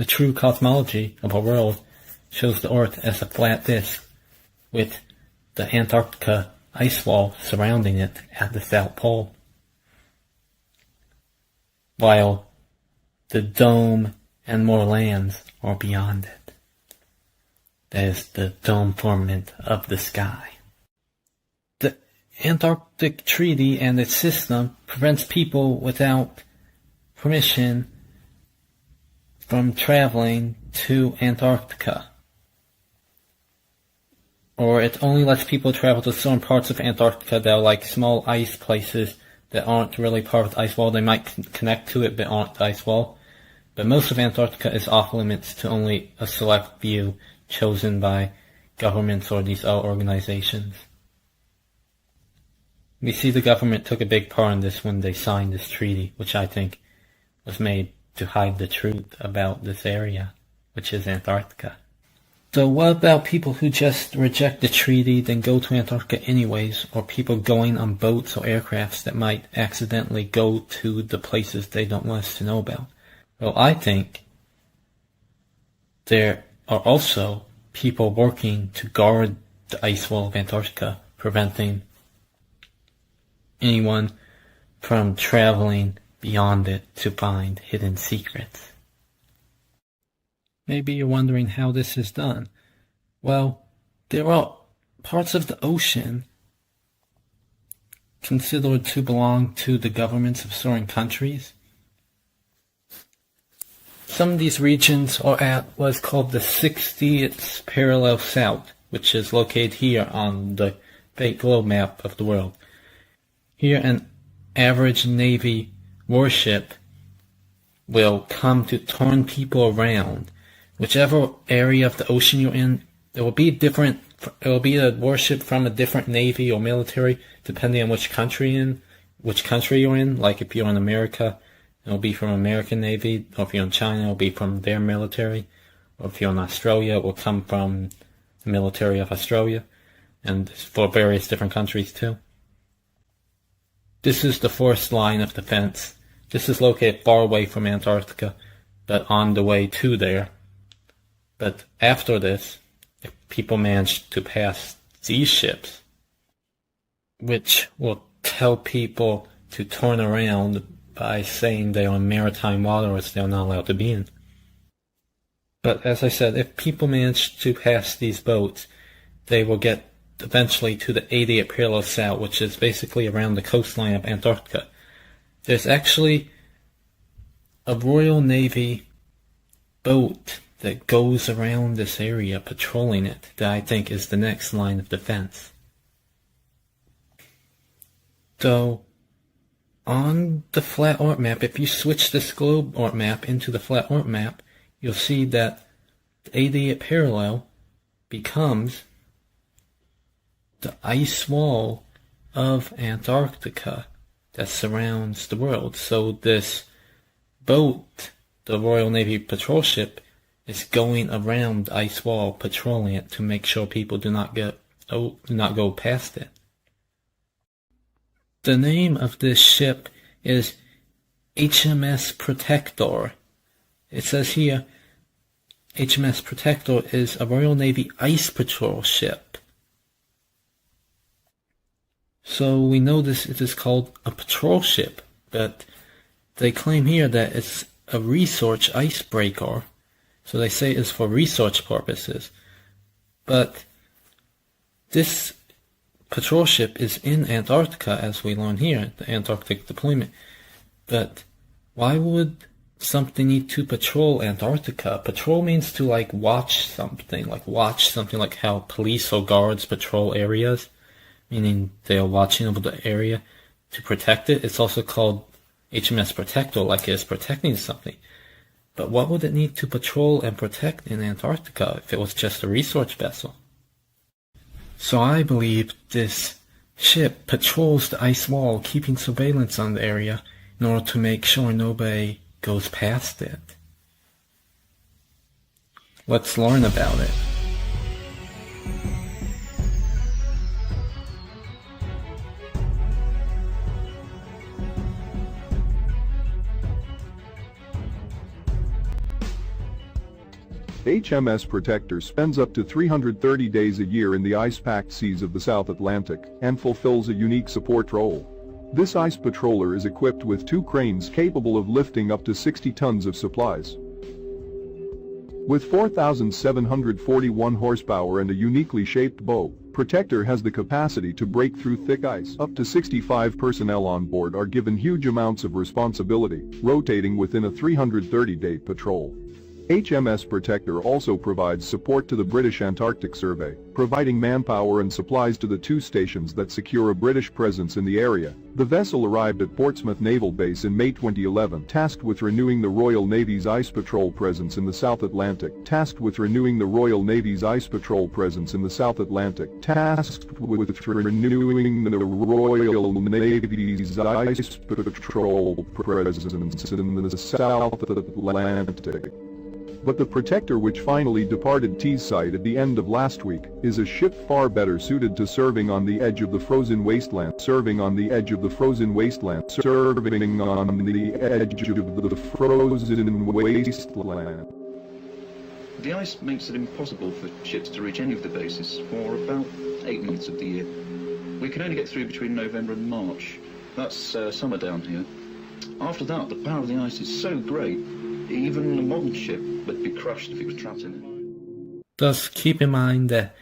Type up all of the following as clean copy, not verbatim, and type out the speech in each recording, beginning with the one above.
The true cosmology of our world shows the Earth as a flat disk with the Antarctica ice wall surrounding it at the South Pole, while the dome and more lands are beyond it. That is the dome firmament of the sky. The Antarctic Treaty and its system prevents people without permission from traveling to Antarctica. Or it only lets people travel to certain parts of Antarctica that are like small ice places that aren't really part of the ice wall. They might connect to it but aren't the ice wall. But most of Antarctica is off limits to only a select few chosen by governments or these other organizations. We see the government took a big part in this when they signed this treaty, which I think was made to hide the truth about this area, which is Antarctica. So what about people who just reject the treaty, then go to Antarctica anyways, or people going on boats or aircrafts that might accidentally go to the places they don't want us to know about? Well, I think there are also people working to guard the ice wall of Antarctica, preventing anyone from traveling beyond it to find hidden secrets. Maybe you're wondering how this is done. Well, there are parts of the ocean considered to belong to the governments of certain countries. Some of these regions are at what's called the 60th parallel south, which is located here on the fake globe map of the world. Here, an average Navy warship will come to turn people around. Whichever area of the ocean you're in, it will be a warship from a different Navy or military, depending on which country you're in. Like if you're in America, it'll be from American Navy, or if you're in China, it'll be from their military, or if you're in Australia, it will come from the military of Australia, and for various different countries too. This is the first line of defense. This is located far away from Antarctica, but on the way to there. But after this, if people manage to pass these ships, which will tell people to turn around by saying they are in maritime waters they're not allowed to be in. But as I said, if people manage to pass these boats, they will get eventually to the 80th parallel south, which is basically around the coastline of Antarctica. There's actually a Royal Navy boat that goes around this area patrolling it that I think is the next line of defense. So, on the flat Earth map, if you switch this globe Earth map into the flat Earth map, you'll see that the 80th parallel becomes the ice wall of Antarctica that surrounds the world. So this boat, the Royal Navy patrol ship, is going around the ice wall, patrolling it to make sure people do not go past it. The name of this ship is HMS Protector. It says here, HMS Protector is a Royal Navy ice patrol ship. So we know it is called a patrol ship, but they claim here that it's a research icebreaker. So they say it's for research purposes. But this patrol ship is in Antarctica, as we learn here, the Antarctic deployment. But why would something need to patrol Antarctica? Patrol means to watch something like how police or guards patrol areas, meaning they are watching over the area to protect it. It's also called HMS Protector, like it is protecting something. But what would it need to patrol and protect in Antarctica if it was just a research vessel? So I believe this ship patrols the ice wall, keeping surveillance on the area in order to make sure nobody goes past it. Let's learn about it. HMS Protector spends up to 330 days a year in the ice-packed seas of the South Atlantic and fulfills a unique support role. This ice patroller is equipped with 2 cranes capable of lifting up to 60 tons of supplies. With 4,741 horsepower and a uniquely shaped bow, Protector has the capacity to break through thick ice. Up to 65 personnel on board are given huge amounts of responsibility, rotating within a 330-day patrol. HMS Protector also provides support to the British Antarctic Survey, providing manpower and supplies to the 2 stations that secure a British presence in the area. The vessel arrived at Portsmouth Naval Base in May 2011, tasked with renewing the Royal Navy's ice patrol presence in the South Atlantic. Tasked with renewing the Royal Navy's ice patrol presence in the South Atlantic. Tasked with renewing the Royal Navy's ice patrol presence in the South Atlantic. But the Protector, which finally departed Teesside at the end of last week, is a ship far better suited to serving on the edge of the frozen wasteland. Serving on the edge of the frozen wasteland. Serving on the edge of the frozen wasteland. The ice makes it impossible for ships to reach any of the bases for about 8 months of the year. We can only get through between November and March. That's summer down here. After that, the power of the ice is so great, even a modern ship would be crushed if it was trapped in it. Thus, keep in mind that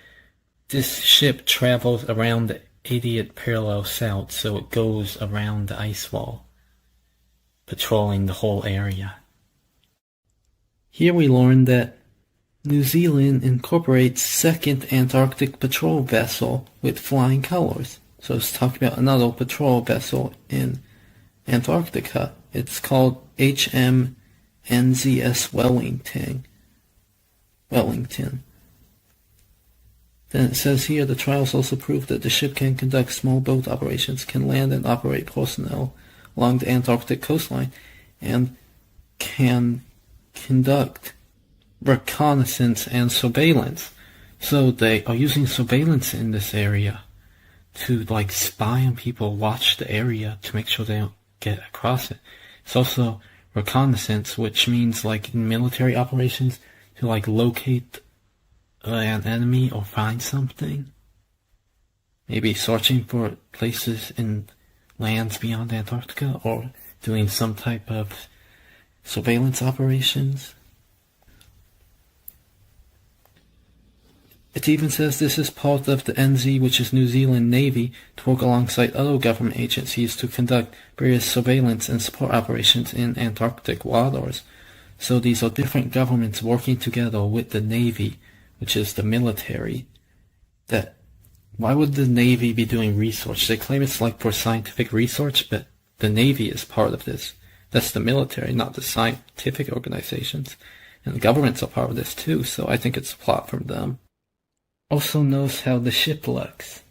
this ship travels around the 80th parallel south, so it goes around the ice wall, patrolling the whole area. Here we learn that New Zealand incorporates 2nd Antarctic Patrol Vessel with flying colors. So it's talking about another patrol vessel in Antarctica. It's called NZS Wellington. Then it says here the trials also prove that the ship can conduct small boat operations, can land and operate personnel along the Antarctic coastline, and can conduct reconnaissance and surveillance. So they are using surveillance in this area to spy on people, watch the area to make sure they don't get across it. It's also reconnaissance, which means in military operations to locate an enemy or find something. Maybe searching for places in lands beyond Antarctica or doing some type of surveillance operations. It even says this is part of the NZ, which is New Zealand Navy, to work alongside other government agencies to conduct various surveillance and support operations in Antarctic waters. So these are different governments working together with the Navy, which is the military. Why would the Navy be doing research? They claim it's for scientific research, but the Navy is part of this. That's the military, not the scientific organizations. And the governments are part of this too, so I think it's a plot from them. Also notice how the ship looks.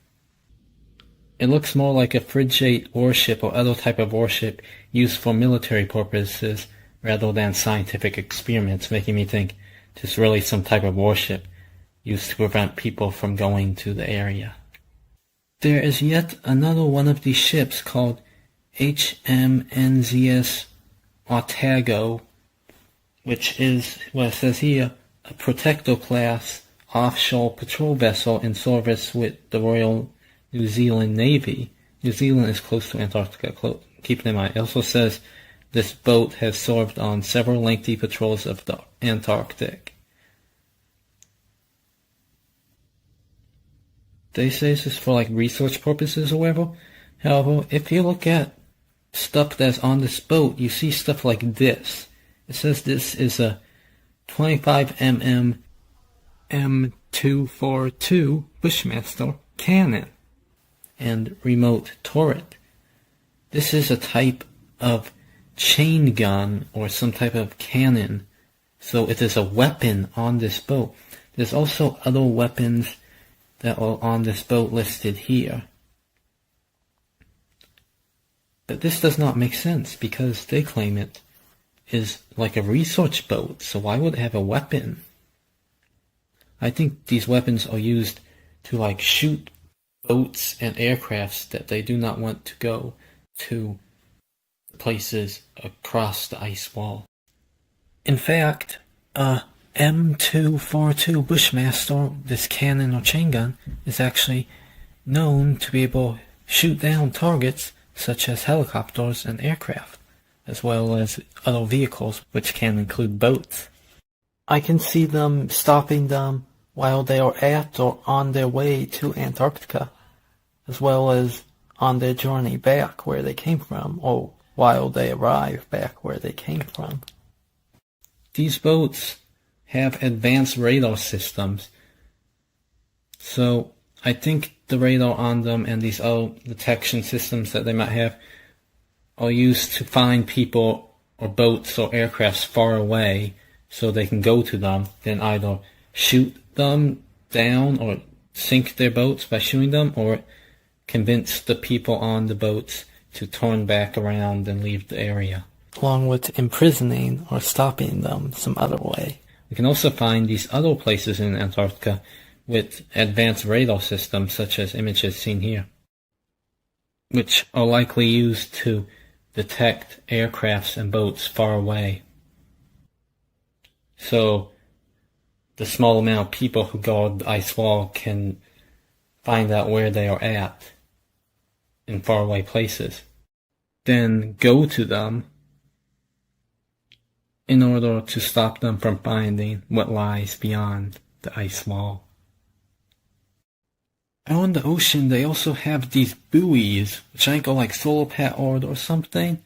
It looks more like a frigate warship or other type of warship used for military purposes rather than scientific experiments, making me think it's really some type of warship used to prevent people from going to the area. There is yet another one of these ships called HMNZS Otago, which is what it says here, a Protector class offshore patrol vessel in service with the Royal New Zealand Navy. New Zealand is close to Antarctica, keep it in mind. It also says this boat has served on several lengthy patrols of the Antarctic. They say this is for research purposes or whatever. However, if you look at stuff that's on this boat, you see stuff like this. It says this is a 25mm M242 Bushmaster cannon and remote turret. This is a type of chain gun or some type of cannon, so it is a weapon on this boat. There's also other weapons that are on this boat listed here. But this does not make sense because they claim it is like a research boat, so why would it have a weapon? I think these weapons are used to shoot boats and aircrafts that they do not want to go to places across the ice wall. In fact, M242 Bushmaster, this cannon or chain gun, is actually known to be able to shoot down targets such as helicopters and aircraft, as well as other vehicles, which can include boats. I can see them stopping them while they are at or on their way to Antarctica, as well as on their journey back where they came from, or while they arrive back where they came from. These boats have advanced radar systems, so I think the radar on them and these other detection systems that they might have are used to find people or boats or aircrafts far away so they can go to them, then either shoot them down or sink their boats by shooting them, or convince the people on the boats to turn back around and leave the area, along with imprisoning or stopping them some other way. We can also find these other places in Antarctica with advanced radar systems such as images seen here, which are likely used to detect aircrafts and boats far away. So the small amount of people who guard the ice wall can find out where they are at in faraway places, then go to them in order to stop them from finding what lies beyond the ice wall. Out in the ocean, they also have these buoys, which I think are like solar powered or something.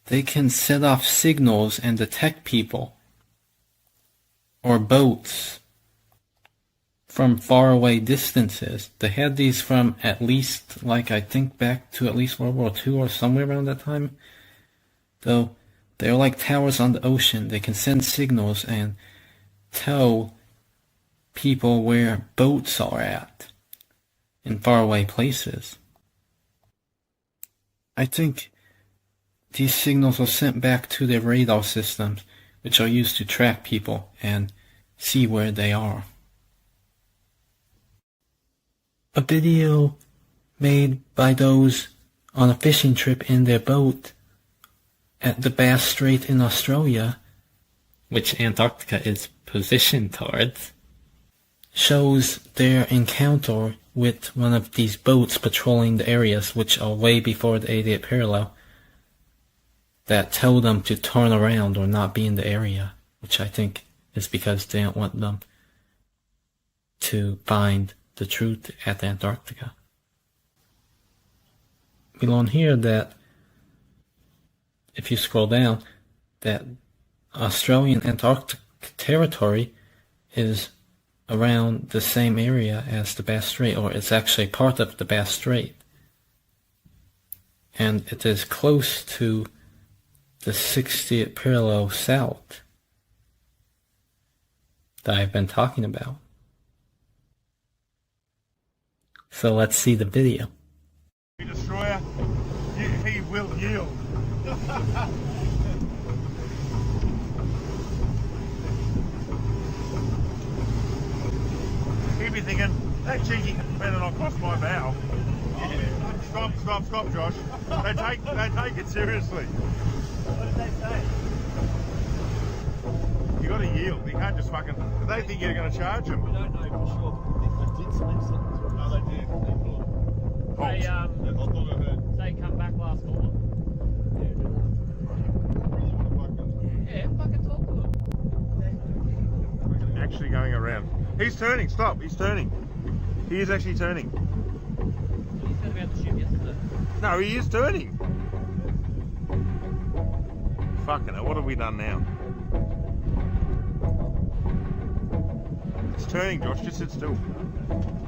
They can set off signals and detect people or boats from faraway distances. They had these from at least, I think back to at least World War II or somewhere around that time. Though they're like towers on the ocean. They can send signals and tell people where boats are at in faraway places. I think these signals are sent back to their radar systems, which are used to track people and see where they are. A video made by those on a fishing trip in their boat at the Bass Strait in Australia, which Antarctica is positioned towards, shows their encounter with one of these boats patrolling the areas which are way before the 80th parallel that tell them to turn around or not be in the area, which I think is because they don't want them to find the truth at Antarctica. We learn here that, if you scroll down, that Australian Antarctic territory is around the same area as the Bass Strait, or it's actually part of the Bass Strait. And it is close to the 60th parallel south that I've been talking about. So let's see the video. Destroyer, he will yield. He'd be thinking, that cheeky better not cross my bow. Stop, Josh. They take it seriously. What did they say? You got to yield. You can't just fucking. They think you're going to charge them. We don't know for sure. They did say something. No, they did. They come back last call. Yeah, fucking talk to them. Actually going around. He's turning. Stop. He's turning. He is actually turning. He said about the ship yesterday. No, he is turning. Fucking hell, what have we done now? It's turning, Josh. Just sit still.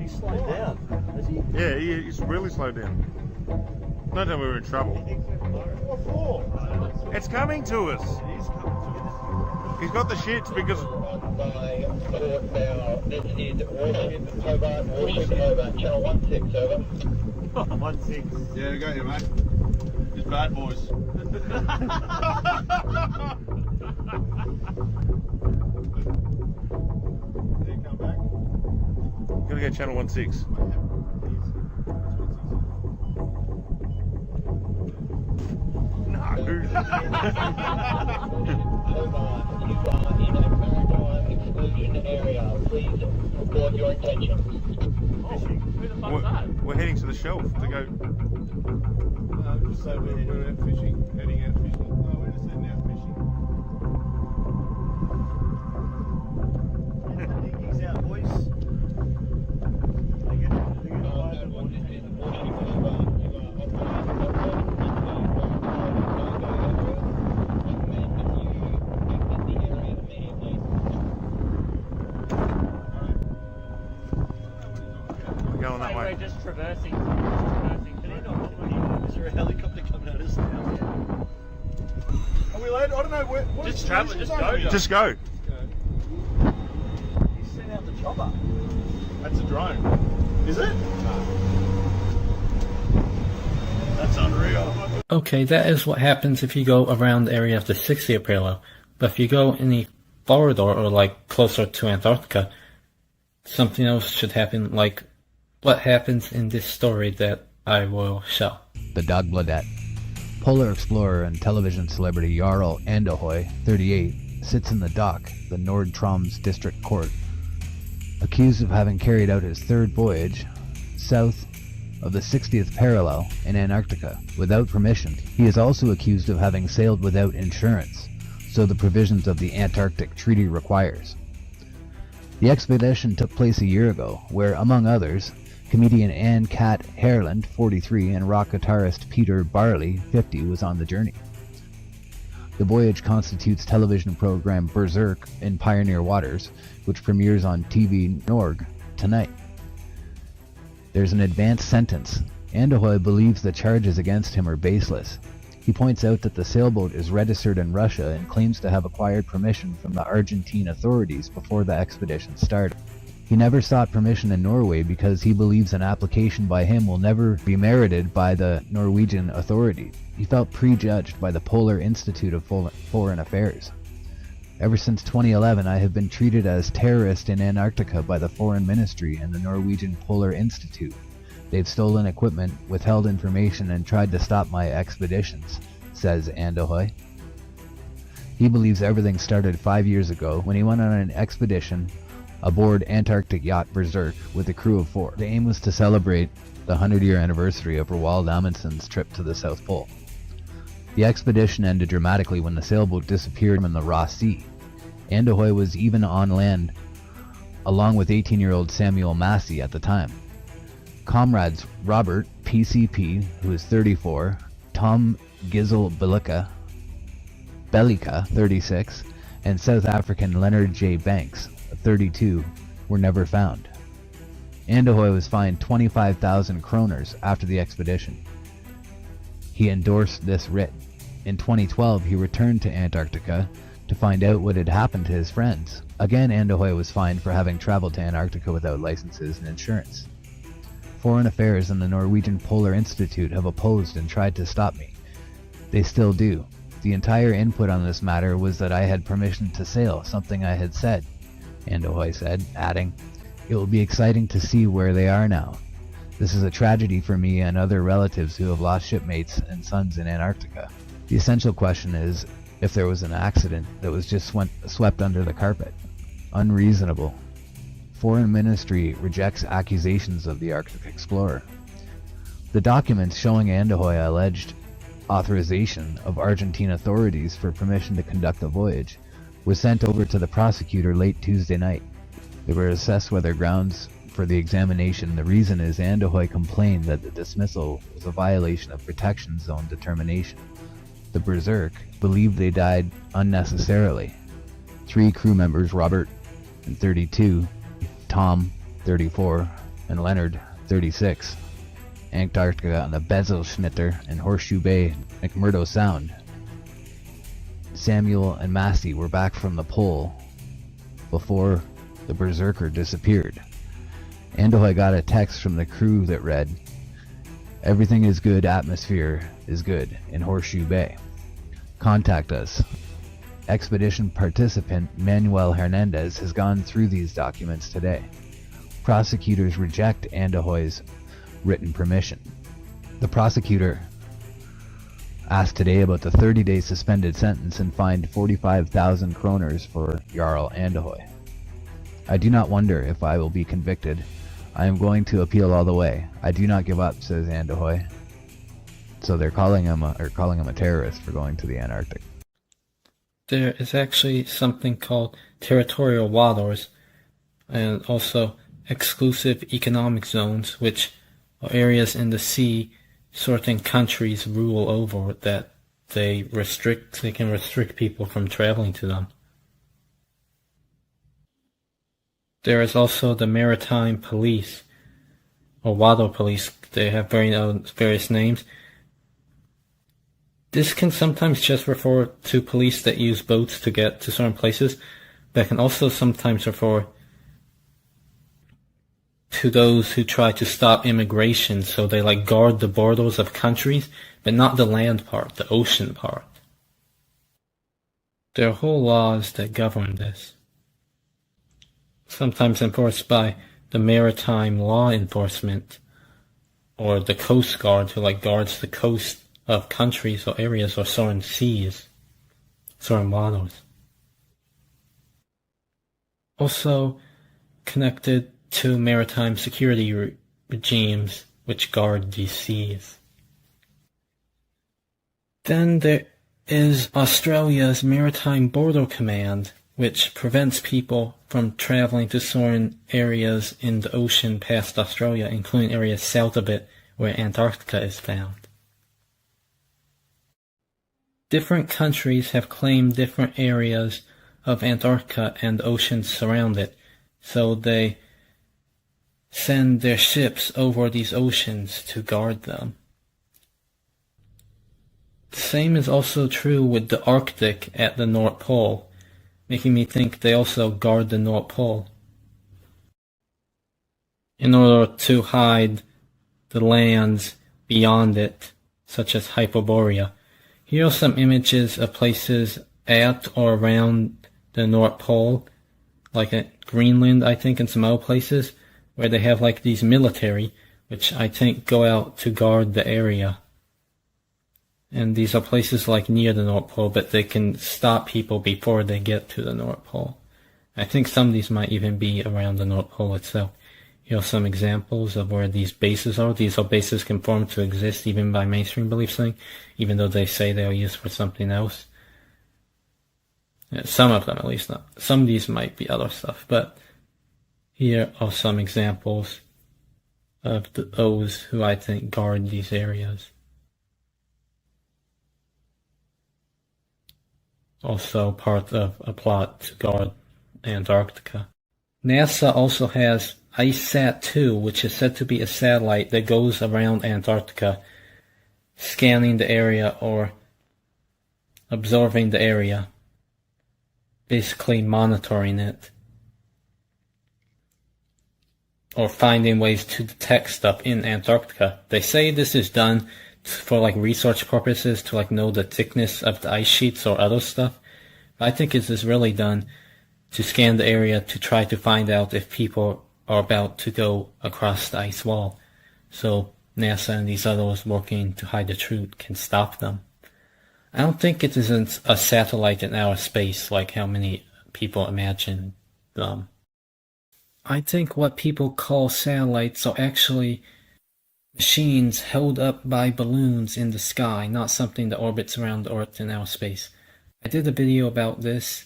He slowed down, has he? Yeah, he's really slowed down. Don't tell me we're in trouble. What for? It's coming to us. It is coming to us. He's got the shits because... By port now, this is Washington, Hobart, Washington, Hobart, channel 16, over. 1-6. Yeah, we got you, mate. It's bad boys. Did he come back? Gotta go channel 16. No. Hobart, you are in America. report your intentions. Fishing. Who the fuck's that? We're heading to the shelf to go. Just say we're out fishing, heading out fishing. No, we're just heading out fishing. He's out, boys. They get fired in the morning. We're going that way. We're just traversing. Is there a helicopter coming at us now? Are we late? I don't know. What Just travel, just go. Just go. He sent out the chopper. That's a drone. Is it? That's unreal. Okay, that is what happens if you go around the area of the 60th parallel. But if you go any farther or like closer to Antarctica, something else should happen, like what happens in this story that I will show. The Dagbladet. Polar explorer and television celebrity Jarl Andahoy, 38, sits in the dock, the Nordtroms District Court, accused of having carried out his third voyage south of the 60th parallel in Antarctica without permission. He is also accused of having sailed without insurance, so the provisions of the Antarctic Treaty requires. The expedition took place a year ago, where, among others, comedian Anne Cat Hareland, 43, and rock guitarist Peter Barley, 50, was on the journey. The voyage constitutes television program Berserk in Pioneer Waters, which premieres on TV Norge tonight. There's an advanced sentence. Andahoy believes the charges against him are baseless. He points out that the sailboat is registered in Russia and claims to have acquired permission from the Argentine authorities before the expedition started. He never sought permission in Norway because he believes an application by him will never be merited by the Norwegian authorities. He felt prejudged by the Polar Institute of Foreign Affairs. Ever since 2011, I have been treated as terrorist in Antarctica by the Foreign Ministry and the Norwegian Polar Institute. They've stolen equipment, withheld information, and tried to stop my expeditions, says Andahoy. He believes everything started 5 years ago when he went on an expedition aboard Antarctic yacht Berserk with a crew of 4. The aim was to celebrate the 100-year anniversary of Roald Amundsen's trip to the South Pole. The expedition ended dramatically when the sailboat disappeared in the Ross Sea. Andahoy was even on land along with 18-year-old Samuel Massey at the time. Comrades Robert PCP, who is 34, Tom Gizel Bellica, 36, and South African Leonard J. Banks, 32, were never found. Andahoy was fined 25,000 kroners after the expedition. He endorsed this writ. In 2012, he returned to Antarctica to find out what had happened to his friends. Again, Andahoy was fined for having traveled to Antarctica without licenses and insurance. Foreign Affairs and the Norwegian Polar Institute have opposed and tried to stop me. They still do. The entire input on this matter was that I had permission to sail, something I had said, Andahoy said, adding, "It will be exciting to see where they are now. This is a tragedy for me and other relatives who have lost shipmates and sons in Antarctica. The essential question is if there was an accident that was just swept under the carpet. Unreasonable. Foreign Ministry rejects accusations of the Arctic explorer." The documents showing Andahoy alleged authorization of Argentine authorities for permission to conduct the voyage were sent over to the prosecutor late Tuesday night. They were assessed whether grounds for the examination. The reason is Andahoy complained that the dismissal was a violation of protection zone determination. The Berserk believed they died unnecessarily. 3 crew members, Robert, 32, Tom, 34, and Leonard, 36, Antarctica on the Bezelschnitter and Horseshoe Bay, McMurdo Sound. Samuel and Massey were back from the pole before the Berserker disappeared. Andahoy got a text from the crew that read, "Everything is good, atmosphere is good in Horseshoe Bay. Contact us." Expedition participant Manuel Hernandez has gone through these documents today. Prosecutors reject Andahoy's written permission. The prosecutor asked today about the 30-day suspended sentence and fined 45,000 kroners for Jarl Andahoy. I do not wonder if I will be convicted. I am going to appeal all the way. I do not give up, says Andahoy. So they're calling him a terrorist for going to the Antarctic. There is actually something called territorial waters and also exclusive economic zones, which are areas in the sea certain countries rule over that they can restrict people from traveling to them. There is also the maritime police, or water police. They have various names. This can sometimes just refer to police that use boats to get to certain places, but can also sometimes refer to those who try to stop immigration, so they guard the borders of countries, but not the land part, the ocean part. There are whole laws that govern this, sometimes enforced by the maritime law enforcement or the Coast Guard, who guards the coast of countries or areas or certain seas, certain waters. Also connected to maritime security regimes which guard these seas. Then there is Australia's Maritime Border Command, which prevents people from traveling to certain areas in the ocean past Australia, including areas south of it where Antarctica is found. Different countries have claimed different areas of Antarctica and the oceans surround it, so they send their ships over these oceans to guard them. The same is also true with the Arctic at the North Pole, making me think they also guard the North Pole in order to hide the lands beyond it, such as Hyperborea. Here are some images of places at or around the North Pole, like at Greenland, I think, and some other places, where they have these military, which I think go out to guard the area. And these are places near the North Pole, but they can stop people before they get to the North Pole. I think some of these might even be around the North Pole itself. Here are some examples of where these bases are. These are bases confirmed to exist even by mainstream belief thing, even though they say they are used for something else. Some of them, at least not. Some of these might be other stuff, but here are some examples of those who I think guard these areas. Also part of a plot to guard Antarctica. NASA also has IceSat-2, which is said to be a satellite that goes around Antarctica, scanning the area or observing the area, basically monitoring it, or finding ways to detect stuff in Antarctica. They say this is done for research purposes, to know the thickness of the ice sheets or other stuff. But I think it is really done to scan the area to try to find out if people are about to go across the ice wall, so NASA and these others working to hide the truth can stop them. I don't think it isn't a satellite in outer space like how many people imagine them. I think what people call satellites are actually machines held up by balloons in the sky, not something that orbits around the Earth in outer space. I did a video about this,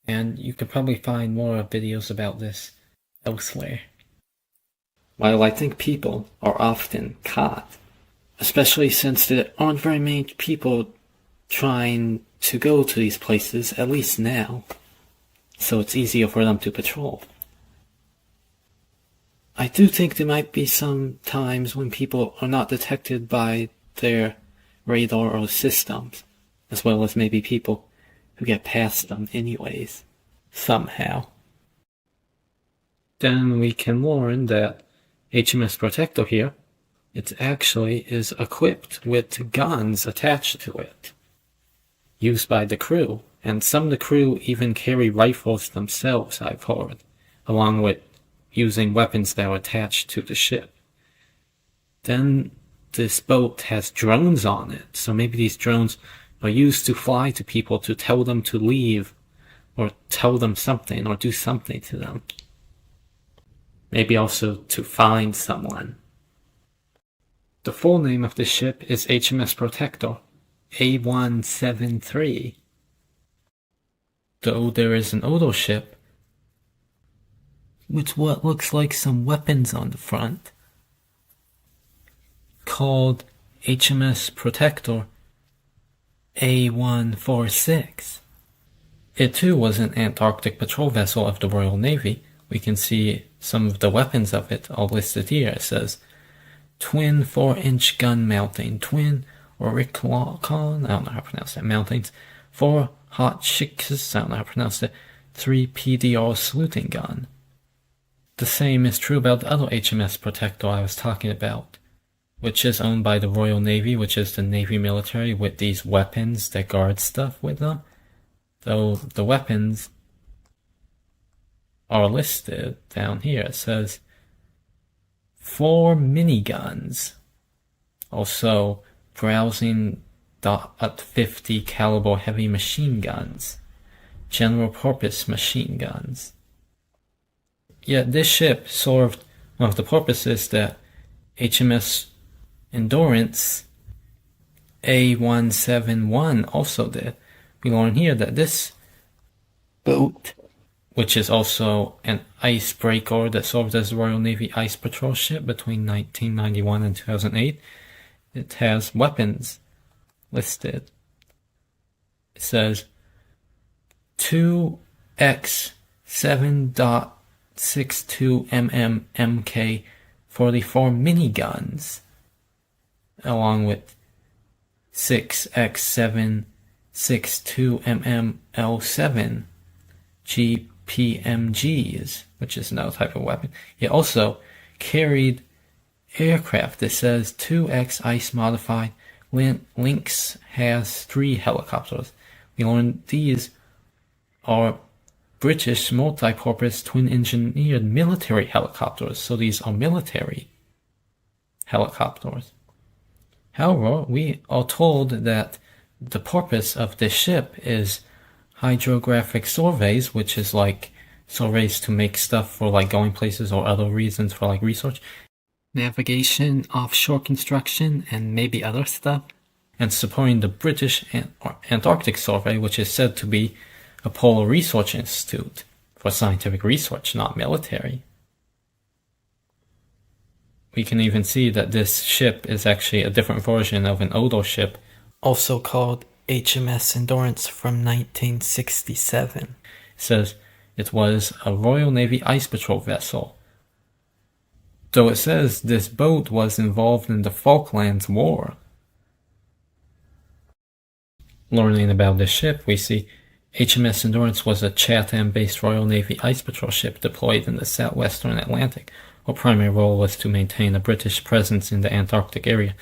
and you can probably find more videos about this elsewhere. While I think people are often caught, especially since there aren't very many people trying to go to these places, at least now, so it's easier for them to patrol. I do think there might be some times when people are not detected by their radar or systems, as well as maybe people who get past them anyways, somehow. Then we can learn that HMS Protector here, it actually is equipped with guns attached to it, used by the crew, and some of the crew even carry rifles themselves, I've heard, along with using weapons that are attached to the ship. Then this boat has drones on it, so maybe these drones are used to fly to people to tell them to leave, or tell them something, or do something to them. maybe also to find someone. The full name of the ship is HMS Protector A173. Though there is an older ship with what looks like some weapons on the front, called HMS Protector A146. It too was an Antarctic patrol vessel of the Royal Navy. We can see some of the weapons of it all listed here. It says twin 4-inch gun mounting, twin Auriclon, I don't know how to pronounce that, mountings, 4 hot chicks, I don't know how to pronounce that, 3 PDR saluting gun. The same is true about the other HMS Protector I was talking about, which is owned by the Royal Navy, which is the Navy military with these weapons that guard stuff with them. Though the weapons are listed down here. It says 4 miniguns, also browsing .50 caliber heavy machine guns, general purpose machine guns. Yet this ship served one of the purposes that HMS Endurance A171 also did. We learn here that this boat, which is also an icebreaker that served as the Royal Navy ice patrol ship between 1991 and 2008, it has weapons listed. It says 2x 7.62 mm Mk 44 miniguns, along with 6x 7.62 mm L7 GPMGs, which is another type of weapon. It also carried aircraft that says 2X ice modified. Lynx has 3 helicopters. We learned these are British multi-purpose twin-engineered military helicopters, so these are military helicopters. However, we are told that the purpose of this ship is hydrographic surveys, which is like surveys to make stuff for like going places or other reasons for like research, navigation, offshore construction, and maybe other stuff, and supporting the British Antarctic Survey, which is said to be a polar research institute for scientific research, not military. We can even see that this ship is actually a different version of an older ship, also called HMS Endurance from 1967. It says it was a Royal Navy ice patrol vessel. Though it says this boat was involved in the Falklands War. Learning about this ship, we see HMS Endurance was a Chatham-based Royal Navy ice patrol ship deployed in the southwestern Atlantic. Her primary role was to maintain a British presence in the Antarctic area.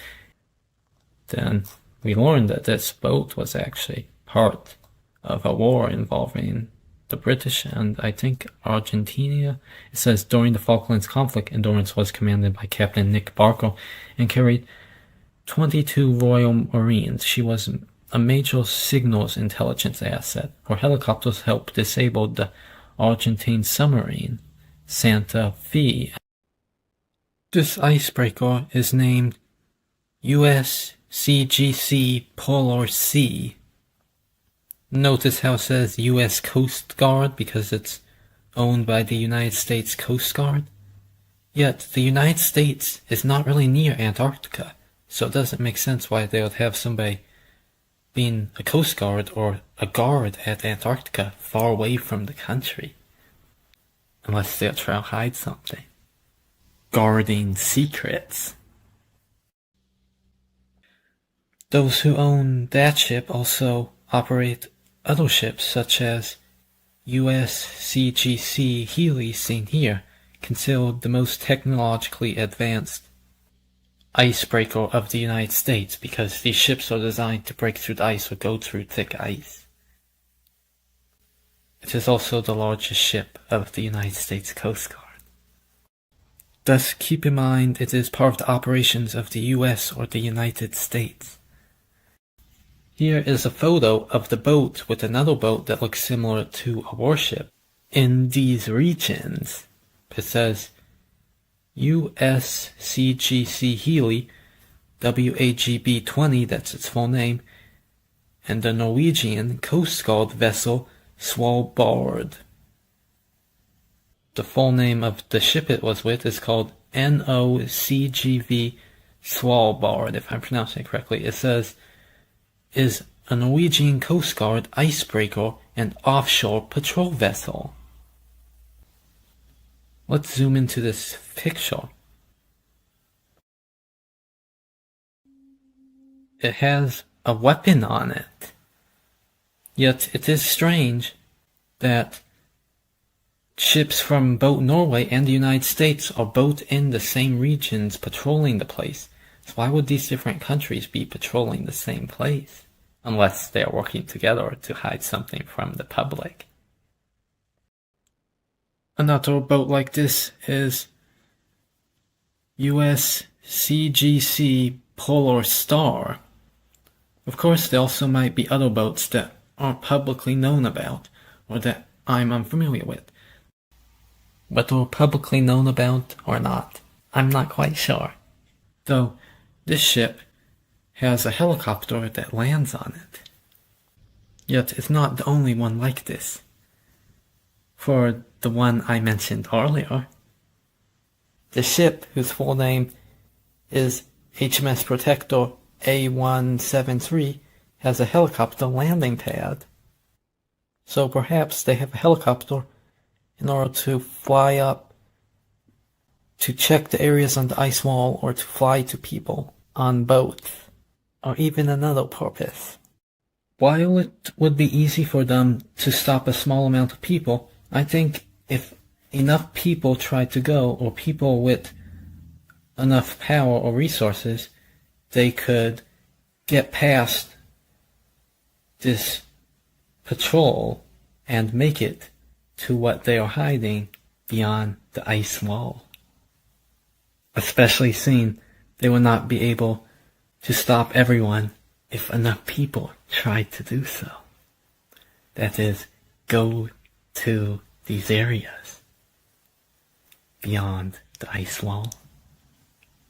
Then we learned that this boat was actually part of a war involving the British and I think Argentina. It says during the Falklands conflict, Endurance was commanded by Captain Nick Barker and carried 22 Royal Marines. She was a major signals intelligence asset. Her helicopters helped disable the Argentine submarine Santa Fe. This icebreaker is named USCGC Polar Sea. Notice how it says U.S. Coast Guard because it's owned by the United States Coast Guard. Yet the United States is not really near Antarctica, so it doesn't make sense why they would have somebody being a Coast Guard or a guard at Antarctica far away from the country. Unless they're trying to hide something. Guarding secrets. Those who own that ship also operate other ships such as USCGC Healy, seen here, considered the most technologically advanced icebreaker of the United States because these ships are designed to break through the ice or go through thick ice. It is also the largest ship of the United States Coast Guard. Thus keep in mind it is part of the operations of the US or the United States. Here is a photo of the boat with another boat that looks similar to a warship in these regions. It says USCGC Healy, WAGB-20, that's its full name, and the Norwegian Coast Guard vessel Svalbard. The full name of the ship it was with is called NOCGV Svalbard, if I'm pronouncing it correctly. It says, is a Norwegian Coast Guard icebreaker and offshore patrol vessel. Let's zoom into this picture. It has a weapon on it. Yet it is strange that ships from both Norway and the United States are both in the same regions patrolling the place. So why would these different countries be patrolling the same place? Unless they are working together to hide something from the public. Another boat like this is USCGC Polar Star. Of course, there also might be other boats that aren't publicly known about, or that I'm unfamiliar with. Whether publicly known about or not, I'm not quite sure. Though, this ship has a helicopter that lands on it. Yet, it's not the only one like this. For the one I mentioned earlier, the ship, whose full name is HMS Protector A173, has a helicopter landing pad. So perhaps they have a helicopter in order to fly up to check the areas on the ice wall, or to fly to people on boats, or even another purpose. While it would be easy for them to stop a small amount of people, I think if enough people tried to go, or people with enough power or resources, they could get past this patrol and make it to what they are hiding beyond the ice wall. Especially seeing they will not be able to stop everyone if enough people tried to do so. That is, go to these areas beyond the ice wall.